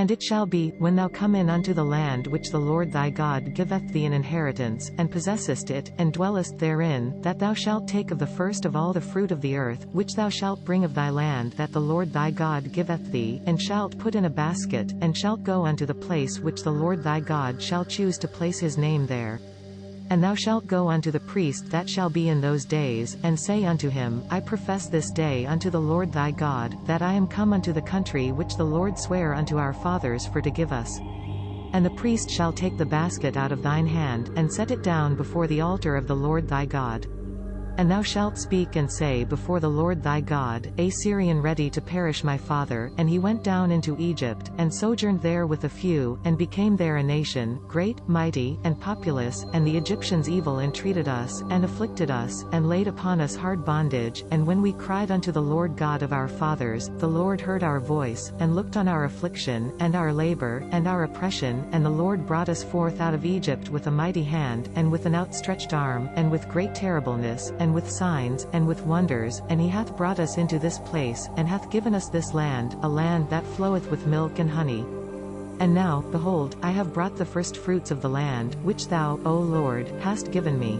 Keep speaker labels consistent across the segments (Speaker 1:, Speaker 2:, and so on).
Speaker 1: And it shall be, when thou come in unto the land which the Lord thy God giveth thee in inheritance, and possessest it, and dwellest therein, that thou shalt take of the first of all the fruit of the earth, which thou shalt bring of thy land that the Lord thy God giveth thee, and shalt put in a basket, and shalt go unto the place which the Lord thy God shall choose to place his name there. And thou shalt go unto the priest that shall be in those days, and say unto him, I profess this day unto the Lord thy God, that I am come unto the country which the Lord sware unto our fathers for to give us. And the priest shall take the basket out of thine hand, and set it down before the altar of the Lord thy God. And thou shalt speak and say before the Lord thy God, A Syrian ready to perish my father, and he went down into Egypt, and sojourned there with a few, and became there a nation, great, mighty, and populous, and the Egyptians evil entreated us, and afflicted us, and laid upon us hard bondage, and when we cried unto the Lord God of our fathers, the Lord heard our voice, and looked on our affliction, and our labor, and our oppression, and the Lord brought us forth out of Egypt with a mighty hand, and with an outstretched arm, and with great terribleness, and with signs, and with wonders, and he hath brought us into this place, and hath given us this land, a land that floweth with milk and honey. And now, behold, I have brought the firstfruits of the land, which thou, O Lord, hast given me.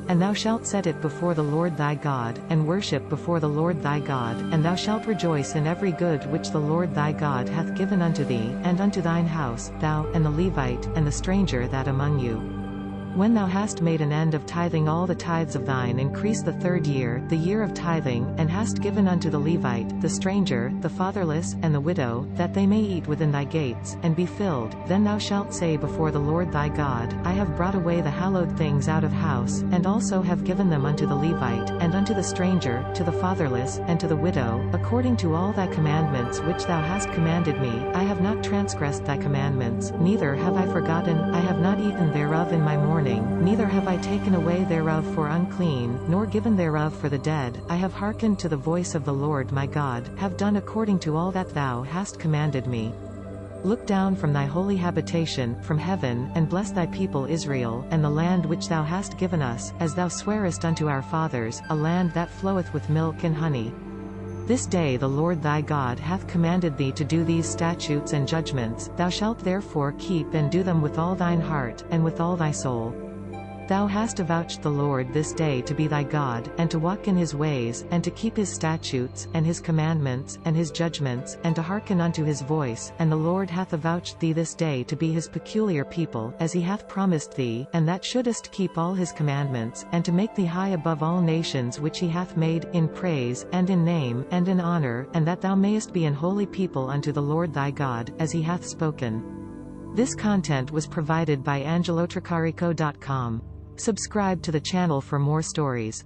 Speaker 1: And thou shalt set it before the Lord thy God, and worship before the Lord thy God, and thou shalt rejoice in every good which the Lord thy God hath given unto thee, and unto thine house, thou, and the Levite, and the stranger that among you. When thou hast made an end of tithing all the tithes of thine increase the third year, the year of tithing, and hast given unto the Levite, the stranger, the fatherless, and the widow, that they may eat within thy gates, and be filled, then thou shalt say before the Lord thy God, I have brought away the hallowed things out of house, and also have given them unto the Levite, and unto the stranger, to the fatherless, and to the widow, according to all thy commandments which thou hast commanded me. I have not transgressed thy commandments, neither have I forgotten, I have not eaten thereof in my mourning, neither have I taken away thereof for unclean, nor given thereof for the dead. I have hearkened to the voice of the Lord my God, have done according to all that thou hast commanded me. Look down from thy holy habitation, from heaven, and bless thy people Israel, and the land which thou hast given us, as thou swarest unto our fathers, a land that floweth with milk and honey. This day the Lord thy God hath commanded thee to do these statutes and judgments, thou shalt therefore keep and do them with all thine heart, and with all thy soul. Thou hast avouched the Lord this day to be thy God, and to walk in his ways, and to keep his statutes, and his commandments, and his judgments, and to hearken unto his voice, and the Lord hath avouched thee this day to be his peculiar people, as he hath promised thee, and that shouldest keep all his commandments, and to make thee high above all nations which he hath made, in praise, and in name, and in honor, and that thou mayest be an holy people unto the Lord thy God, as he hath spoken. This content was provided by angelotricarico.com. Subscribe to the channel for more stories.